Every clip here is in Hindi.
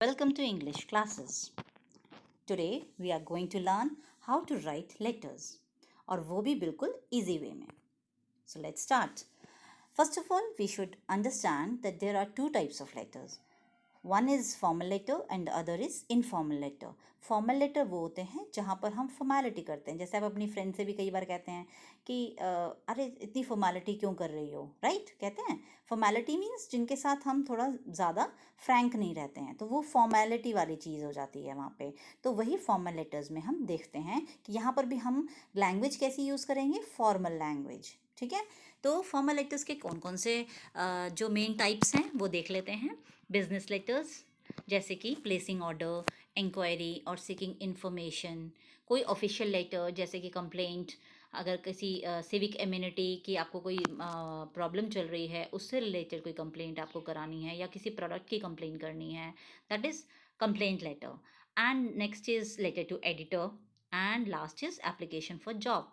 Welcome to English classes. Today we are going to learn how to write letters और वो भी बिल्कुल easy way में. So let's start. First of all, we should understand that there are two types of letters. One is formal letter and the other is informal letter. Formal letter वो होते हैं जहाँ पर हम फॉर्मेलिटी करते हैं. जैसे आप अपनी फ्रेंड से भी कई बार कहते हैं कि अरे इतनी फॉर्मेलिटी क्यों कर रही हो, राइट? कहते हैं फॉर्मेलिटी मीन्स जिनके साथ हम थोड़ा ज़्यादा फ्रैंक नहीं रहते हैं, तो वो फॉर्मेलिटी वाली चीज़ हो जाती है वहाँ पे. तो वही फॉर्मल लेटर्स में हम देखते हैं कि यहाँ पर भी हम लैंग्वेज कैसी यूज़ करेंगे, फॉर्मल लैंग्वेज. ठीक है, तो फॉर्मल लेटर्स के कौन कौन से जो मेन टाइप्स हैं वो देख लेते हैं. बिजनेस लेटर्स जैसे कि प्लेसिंग ऑर्डर, इंक्वायरी और सीकिंग इन्फॉर्मेशन. कोई ऑफिशियल लेटर जैसे कि कंप्लेंट, अगर किसी सिविक इम्यूनिटी की आपको कोई प्रॉब्लम चल रही है उससे रिलेटेड कोई कंप्लेंट आपको करानी है या किसी प्रोडक्ट की कंप्लेंट करनी है, that is complaint letter. And next is letter to editor and last is application for job.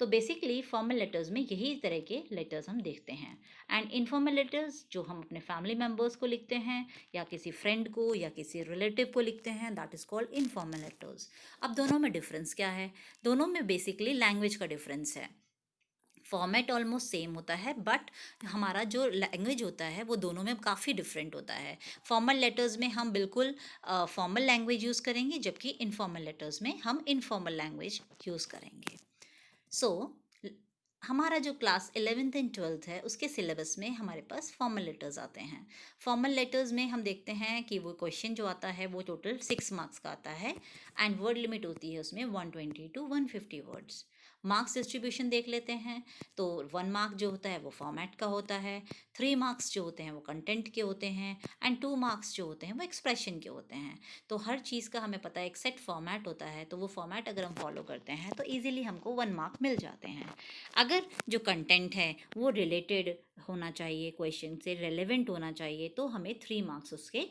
तो बेसिकली फॉर्मल लेटर्स में यही तरह के लेटर्स हम देखते हैं. एंड इनफॉर्मल लेटर्स जो हम अपने फैमिली मेम्बर्स को लिखते हैं या किसी फ्रेंड को या किसी रिलेटिव को लिखते हैं, that is called informal letters. अब दोनों में डिफरेंस क्या है? दोनों में बेसिकली लैंग्वेज का डिफरेंस है. फॉर्मेट ऑलमोस्ट सेम होता है बट हमारा जो लैंग्वेज होता है वो दोनों में काफ़ी डिफरेंट होता है. फॉर्मल लेटर्स में हम बिल्कुल फॉर्मल लैंग्वेज यूज़ करेंगे, जबकि इनफॉर्मल लेटर्स में हम इनफॉर्मल लैंग्वेज यूज़ करेंगे. सो हमारा जो क्लास 11th एंड 12th है उसके सिलेबस में हमारे पास फॉर्मल लेटर्स आते हैं. फॉर्मल लेटर्स में हम देखते हैं कि वो क्वेश्चन जो आता है वो टोटल 6 मार्क्स का आता है एंड वर्ड लिमिट होती है उसमें 120 टू 150 वर्ड्स. मार्क्स डिस्ट्रीब्यूशन देख लेते हैं. तो 1 मार्क जो होता है वो फॉर्मेट का होता है, 3 मार्क्स जो होते हैं वो कंटेंट के होते हैं एंड 2 मार्क्स जो होते हैं वो एक्सप्रेशन के होते हैं. तो हर चीज़ का हमें पता है एक सेट फॉर्मेट होता है, तो वो फॉर्मेट अगर हम फॉलो करते हैं तो ईजिली हमको 1 मार्क मिल जाते हैं. अगर जो कंटेंट है वो रिलेटेड होना चाहिए, क्वेश्चन से रेलेवेंट होना चाहिए, तो हमें 3 मार्क्स उसके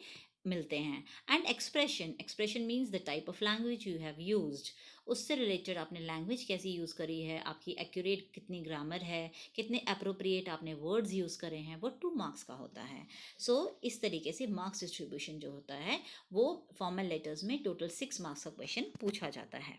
मिलते हैं. And expression means the type of language you have used. उससे रिलेटेड आपने लैंग्वेज कैसी यूज़ करी है, आपकी एक्यूरेट कितनी ग्रामर है, कितने अप्रोप्रिएट आपने वर्ड्स यूज़ करे हैं, वो 2 मार्क्स का होता है. सो इस तरीके से मार्क्स डिस्ट्रीब्यूशन जो होता है वो फॉर्मल लेटर्स में टोटल 6 मार्क्स का क्वेश्चन पूछा जाता है.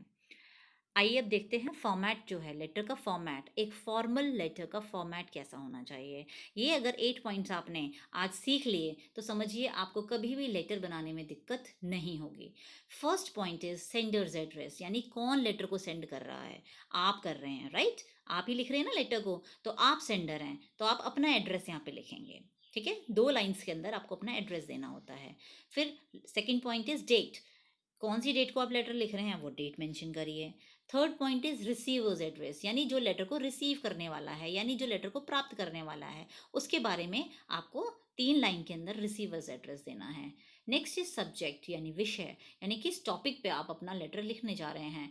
आइए अब देखते हैं फॉर्मेट जो है लेटर का फॉर्मेट. एक फॉर्मल लेटर का फॉर्मेट कैसा होना चाहिए. ये अगर 8 पॉइंट्स आपने आज सीख लिए तो समझिए आपको कभी भी लेटर बनाने में दिक्कत नहीं होगी. First point is sender's address, यानी कौन लेटर को सेंड कर रहा है. आप कर रहे हैं, राइट? आप ही लिख रहे हैं ना लेटर को, तो आप सेंडर हैं, तो आप अपना एड्रेस यहाँ पे लिखेंगे. ठीक है, 2 लाइन्स के अंदर आपको अपना एड्रेस देना होता है. फिर सेकेंड पॉइंट इज डेट. कौन सी डेट को आप लेटर लिख रहे हैं वो डेट मेंशन करिए. Third point is receiver's address, यानी जो लेटर को रिसीव करने वाला है, यानी जो लेटर को प्राप्त करने वाला है, उसके बारे में आपको 3 लाइन के अंदर रिसीवर्स एड्रेस देना है. नेक्स्ट इज सब्जेक्ट, यानी विषय, यानी किस टॉपिक पे आप अपना लेटर लिखने जा रहे हैं.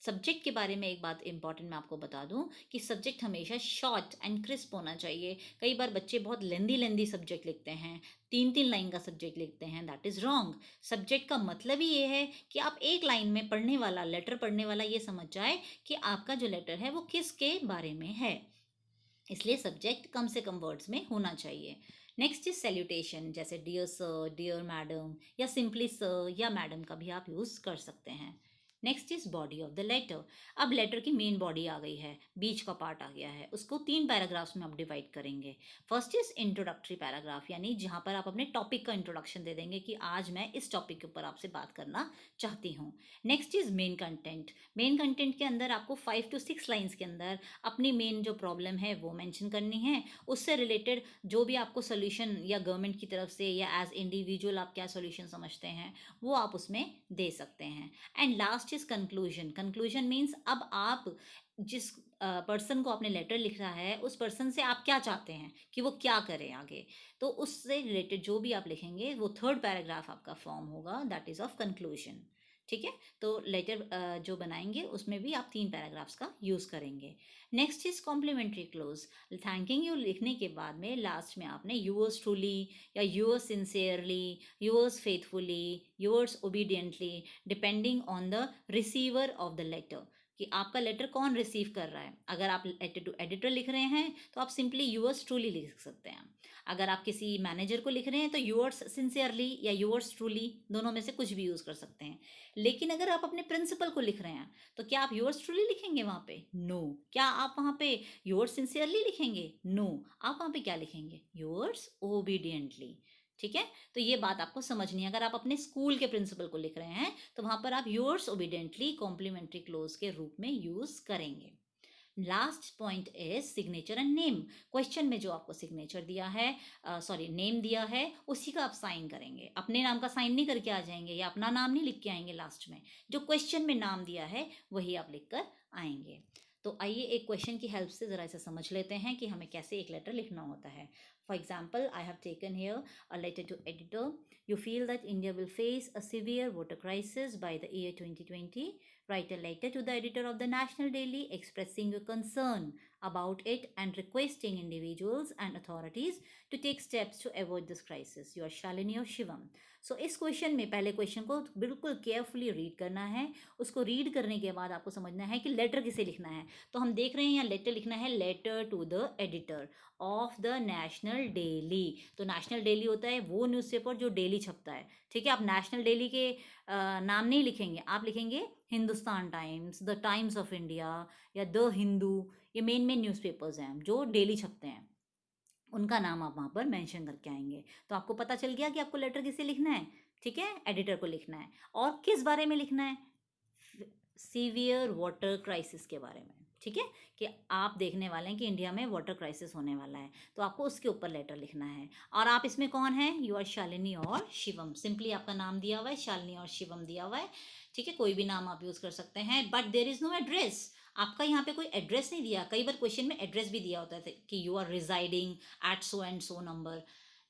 सब्जेक्ट के बारे में एक बात इंपॉर्टेंट मैं आपको बता दूं कि सब्जेक्ट हमेशा शॉर्ट एंड क्रिस्प होना चाहिए. कई बार बच्चे बहुत लेंदी सब्जेक्ट लिखते हैं, 3 लाइन का सब्जेक्ट लिखते हैं, दैट इज़ रॉन्ग. सब्जेक्ट का मतलब ही ये है कि आप एक लाइन में पढ़ने वाला, लेटर पढ़ने वाला ये समझ जाए कि आपका जो लेटर है वो किसके बारे में है. इसलिए सब्जेक्ट कम से कम वर्ड्स में होना चाहिए. नेक्स्ट इज सैल्यूटेशन, जैसे डियर सर, डियर मैडम या सिंपली सर या मैडम का भी आप यूज़ कर सकते हैं. Next is body of the letter. अब लेटर की मेन बॉडी आ गई है, बीच का पार्ट आ गया है, उसको 3 पैराग्राफ्स में आप डिवाइड करेंगे. फर्स्ट इज इंट्रोडक्टरी पैराग्राफ, यानी जहाँ पर आप अपने टॉपिक का इंट्रोडक्शन दे देंगे कि आज मैं इस टॉपिक के ऊपर आपसे बात करना चाहती हूँ. Next is main content. Main content के अंदर आपको 5 to 6 लाइन्स के अंदर अपनी मेन जो प्रॉब्लम है वो मेंशन करनी है. उससे रिलेटेड जो भी आपको सोल्यूशन या गवर्नमेंट की तरफ से या एज इंडिविजुअल आप क्या सोल्यूशन समझते हैं वो आप उसमें दे सकते हैं. And last is conclusion. Conclusion means अब आप जिस पर्सन को आपने लेटर लिख रहा है उस पर्सन से आप क्या चाहते हैं कि वो क्या करें आगे. तो उससे रिलेटेड जो भी आप लिखेंगे वो थर्ड पैराग्राफ आपका फॉर्म होगा, दैट इज़ ऑफ कंक्लूजन. ठीक है, तो लेटर जो बनाएंगे उसमें भी आप 3 पैराग्राफ्स का यूज़ करेंगे. Next is complimentary close. Thanking you लिखने के बाद में लास्ट में आपने यूअर्स ट्रूली या yours sincerely, yours faithfully, yours obediently, depending on the receiver of the letter. कि आपका लेटर कौन रिसीव कर रहा है। अगर आप लेटर टू एडिटर लिख रहे हैं तो आप सिंपली यूअर्स ट्रूली लिख सकते हैं। अगर आप किसी मैनेजर को लिख रहे हैं तो यूअर्स सिंसियरली या यूअर्स ट्रूली, दोनों में से कुछ भी यूज़ कर सकते हैं। लेकिन अगर आप अपने प्रिंसिपल को लिख रहे हैं तो क्या आप योर्स ट्रूली लिखेंगे वहाँ पे? नो। क्या आप वहाँ पे योर्स सिंसियरली लिखेंगे? नो। आप वहाँ पे क्या लिखेंगे? Yours obediently. ठीक है, तो ये बात आपको समझनी है। अगर आप अपने स्कूल के प्रिंसिपल को लिख रहे हैं तो वहाँ पर आप योर्स ओबीडियंटली कॉम्प्लीमेंट्री क्लोज के रूप में यूज़ करेंगे। Last point is signature and name. Question में जो आपको सिग्नेचर दिया है, सॉरी नेम दिया है, उसी का आप साइन करेंगे। अपने नाम का साइन नहीं करके आ जाएंगे या अपना नाम नहीं लिख के आएंगे लास्ट में। जो क्वेश्चन में नाम दिया है वही आप लिख कर आएंगे। तो आइए एक क्वेश्चन की हेल्प से ज़रा इसे समझ लेते हैं कि हमें कैसे एक लेटर लिखना होता है। For example, I have taken here a letter to editor. You feel that India will face a severe water crisis by the year 2020. Write a letter to the editor of the National Daily expressing your concern about it and requesting individuals and authorities to take steps to avoid this crisis. You are Shalini or Shivam. So इस क्वेश्चन में पहले क्वेश्चन को बिल्कुल केयरफुली रीड करना है। उसको रीड करने के बाद आपको समझना है कि लेटर किसे लिखना है। तो हम देख रहे हैं यहाँ लेटर लिखना है, letter to the editor of the national daily. तो नेशनल डेली होता है वो न्यूज़पेपर जो डेली छपता है। ठीक है, आप नेशनल डेली के नाम नहीं लिखेंगे, आप लिखेंगे Hindustan times, the times of India या द हिंदू। ये मेन मेन न्यूज़पेपर्स हैं जो डेली छपते हैं, उनका नाम आप वहाँ पर मेंशन करके आएंगे। तो आपको पता चल गया कि आपको लेटर किसे लिखना है। ठीक है, एडिटर को लिखना है। और किस बारे में लिखना है? सीवियर वाटर क्राइसिस के बारे में। ठीक है, कि आप देखने वाले हैं कि इंडिया में वाटर क्राइसिस होने वाला है, तो आपको उसके ऊपर लेटर लिखना है। और आप इसमें कौन है? यू आर शालिनी और शिवम। सिंपली आपका नाम दिया हुआ है, शालिनी और शिवम दिया हुआ है। ठीक है, कोई भी नाम आप यूज़ कर सकते हैं, but there is no address. आपका यहाँ पे कोई एड्रेस नहीं दिया। कई बार क्वेश्चन में एड्रेस भी दिया होता है कि you are residing at so and so number.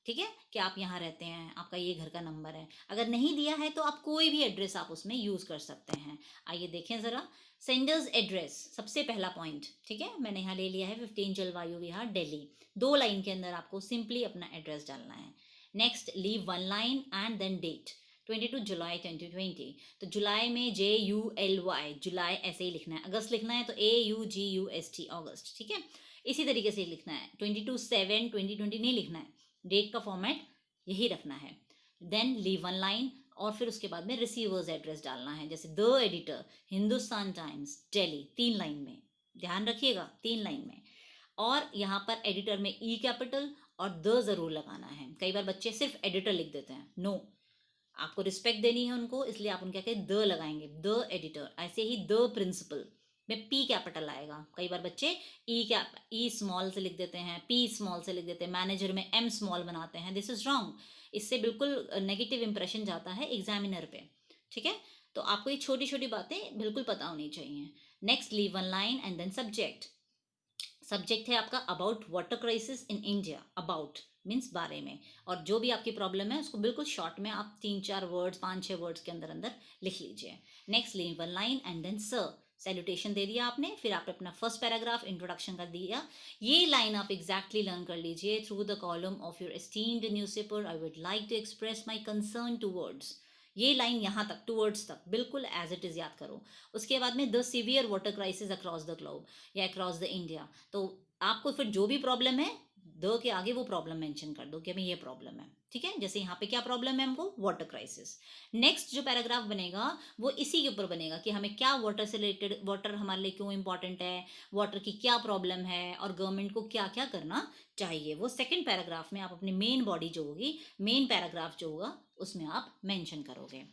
ठीक है, कि आप यहाँ रहते हैं, आपका ये घर का नंबर है। अगर नहीं दिया है तो आप कोई भी एड्रेस आप उसमें यूज़ कर सकते हैं। आइए देखें ज़रा, सेंडर्स एड्रेस सबसे पहला पॉइंट। ठीक है, मैंने यहाँ ले लिया है 15 जलवायु विहार दिल्ली। 2 लाइन के अंदर आपको सिंपली अपना एड्रेस डालना है। Next, leave 1 line and then date 22 July 2020। तो जुलाई में JULY, जुलाई ऐसे ही लिखना है। अगस्त लिखना है तो AUGUST, अगस्त। ठीक है, इसी तरीके से लिखना है। 22/7/2020 नहीं लिखना है, डेट का फॉर्मेट यही रखना है। देन लीव 1 लाइन और फिर उसके बाद में रिसीवर्स एड्रेस डालना है, जैसे the editor Hindustan times Delhi, 3 line में। ध्यान रखिएगा, 3 लाइन में। और यहाँ पर एडिटर में ई कैपिटल और द ज़रूर लगाना है। कई बार बच्चे सिर्फ एडिटर लिख देते हैं, नो, आपको रिस्पेक्ट देनी है उनको, इसलिए आप उनके आगे द लगाएंगे, द एडिटर। ऐसे ही द प्रिंसिपल में पी कैपिटल आएगा। कई बार बच्चे ई स्मॉल से लिख देते हैं, पी स्मॉल से लिख देते हैं, मैनेजर में एम स्मॉल बनाते हैं। This is wrong. इससे बिल्कुल नेगेटिव इंप्रेशन जाता है एग्जामिनर पे। ठीक है, तो आपको ये छोटी छोटी बातें बिल्कुल पता होनी चाहिए। Next, leave 1 line and then subject. Subject है आपका about water crisis in India. About means बारे में, और जो भी आपकी प्रॉब्लम है उसको बिल्कुल शॉर्ट में आप 3-4 वर्ड्स, 5-6 वर्ड्स के अंदर अंदर लिख लीजिए। Next, leave 1 line and then sir, salutation दे दिया आपने, फिर आपने अपना फर्स्ट पैराग्राफ इंट्रोडक्शन कर दिया। ये लाइन आप एग्जैक्टली लर्न कर लीजिए। Through the column of your esteemed newspaper I would like to express my concern towards. ये लाइन यहाँ तक, टूवर्ड्स तक बिल्कुल एज इट इज़ याद करो। उसके बाद में the severe water crisis across the globe या अक्रॉस द इंडिया। तो आपको फिर जो भी प्रॉब्लम है, द के आगे वो प्रॉब्लम मेंशन कर दो कि हमें ये प्रॉब्लम है। ठीक है, जैसे यहाँ पे क्या प्रॉब्लम है हमको, वाटर क्राइसिस। नेक्स्ट जो पैराग्राफ बनेगा वो इसी के ऊपर बनेगा कि हमें क्या वाटर से रिलेटेड, वाटर हमारे लिए क्यों इंपॉर्टेंट है, वाटर की क्या प्रॉब्लम है और गवर्नमेंट को क्या क्या करना चाहिए। वो सेकेंड पैराग्राफ में आप अपनी मेन बॉडी जो होगी, मेन पैराग्राफ जो होगा उसमें आप मेंशन करोगे।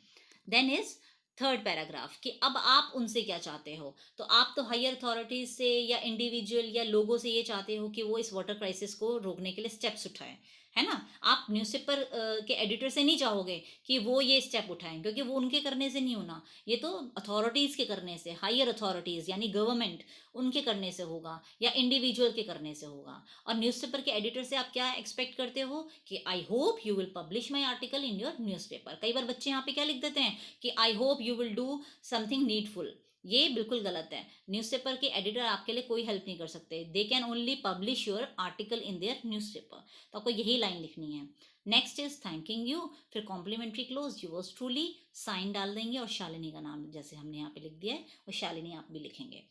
देन इज थर्ड पैराग्राफ कि अब आप उनसे क्या चाहते हो। तो आप तो हायर अथॉरिटीज से या इंडिविजुअल या लोगों से ये चाहते हो कि वो इस वाटर क्राइसिस को रोकने के लिए स्टेप्स उठाएं, है ना। आप न्यूज़पेपर के एडिटर से नहीं चाहोगे कि वो ये स्टेप उठाएं, क्योंकि वो उनके करने से नहीं होना, ये तो अथॉरिटीज़ के करने से, हायर अथॉरिटीज़ यानी गवर्नमेंट, उनके करने से होगा या इंडिविजुअल के करने से होगा। और न्यूज़पेपर के एडिटर से आप क्या एक्सपेक्ट करते हो कि I hope you will publish my article in your newspaper. कई बार बच्चे यहाँ पे क्या लिख देते हैं कि I hope you will do something needful, ये बिल्कुल गलत है। न्यूज़पेपर के एडिटर आपके लिए कोई हेल्प नहीं कर सकते। They can only publish your article in their newspaper. तो आपको यही लाइन लिखनी है। नेक्स्ट इज थैंकिंग यू, फिर complimentary close yours truly, sign डाल देंगे और शालिनी का नाम जैसे हमने यहाँ पे लिख दिया है वो शालिनी आप भी लिखेंगे।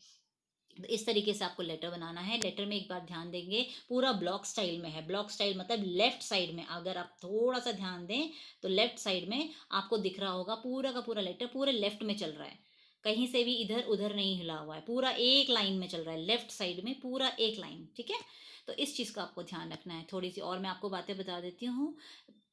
तो इस तरीके से आपको लेटर बनाना है। लेटर में एक बार ध्यान देंगे पूरा ब्लॉक स्टाइल में है। ब्लॉक स्टाइल मतलब लेफ्ट साइड में, अगर आप थोड़ा सा ध्यान दें तो लेफ्ट साइड में आपको दिख रहा होगा पूरा का पूरा लेटर पूरे लेफ्ट में चल रहा है, कहीं से भी इधर उधर नहीं हिला हुआ है, पूरा एक लाइन में चल रहा है, लेफ्ट साइड में पूरा एक लाइन। ठीक है, तो इस चीज़ का आपको ध्यान रखना है। थोड़ी सी और मैं आपको बातें बता देती हूँ।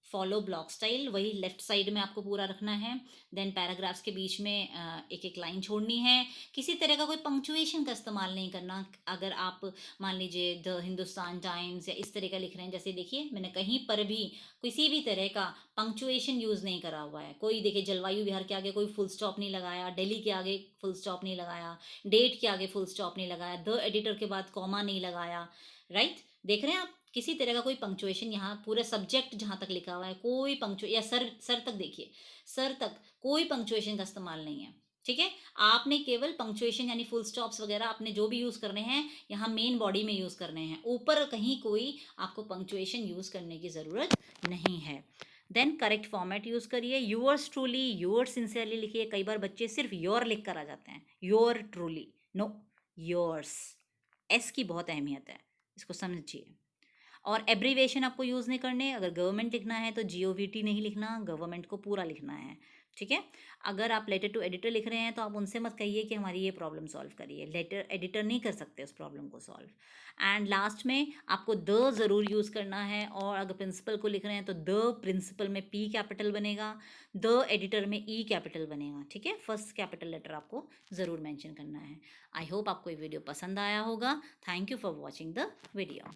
फॉलो ब्लॉक स्टाइल, वही लेफ्ट साइड में आपको पूरा रखना है। देन पैराग्राफ्स के बीच में एक एक लाइन छोड़नी है। किसी तरह का कोई पंक्चुएशन का इस्तेमाल नहीं करना। अगर आप मान लीजिए द हिंदुस्तान टाइम्स या इस तरह का लिख रहे हैं, जैसे देखिए मैंने कहीं पर भी किसी भी तरह का पंक्चुएशन यूज़ नहीं करा हुआ है। कोई देखिए जलवायु बिहार के आगे कोई फुल स्टॉप नहीं लगाया, दिल्ली के आगे फुल स्टॉप नहीं लगाया, डेट के आगे फुल स्टॉप नहीं लगाया, द एडिटर के बाद कॉमा नहीं लगाया। राइट, देख रहे हैं आप, किसी तरह का कोई पंक्चुएशन, यहाँ पूरे सब्जेक्ट जहाँ तक लिखा हुआ है कोई पंक्चुए, या सर तक देखिए, सर तक कोई पंक्चुएशन का इस्तेमाल नहीं है। ठीक है, आपने केवल पंक्चुएशन यानी फुल स्टॉप्स वगैरह आपने जो भी यूज़ करने हैं यहाँ मेन बॉडी में यूज़ करने हैं, ऊपर कहीं कोई आपको पंक्चुएशन यूज़ करने की ज़रूरत नहीं है। देन करेक्ट फॉर्मेट यूज़ करिए। यूअर्स ट्रूली, यूअर्स सिंसियरली लिखिए। कई बार बच्चे सिर्फ योर लिख कर आ जाते हैं, your truly, no, yours. S की बहुत अहमियत है, इसको समझिए। और एब्रीवेशन आपको यूज़ नहीं करने। अगर गवर्नमेंट लिखना है तो GOVT नहीं लिखना, गवर्नमेंट को पूरा लिखना है। ठीक है, अगर आप लेटर टू एडिटर लिख रहे हैं तो आप उनसे मत कहिए कि हमारी ये प्रॉब्लम सॉल्व करिए, लेटर एडिटर नहीं कर सकते उस प्रॉब्लम को सॉल्व। एंड लास्ट में आपको द ज़रूर यूज़ करना है। और अगर प्रिंसिपल को लिख रहे हैं तो द प्रिंसिपल में P कैपिटल बनेगा, द एडिटर में E कैपिटल बनेगा। ठीक है, फर्स्ट कैपिटल लेटर आपको ज़रूर मेंशन करना है। आई होप आपको ये वीडियो पसंद आया होगा। Thank you for watching the video.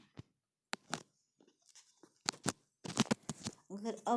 अगर अब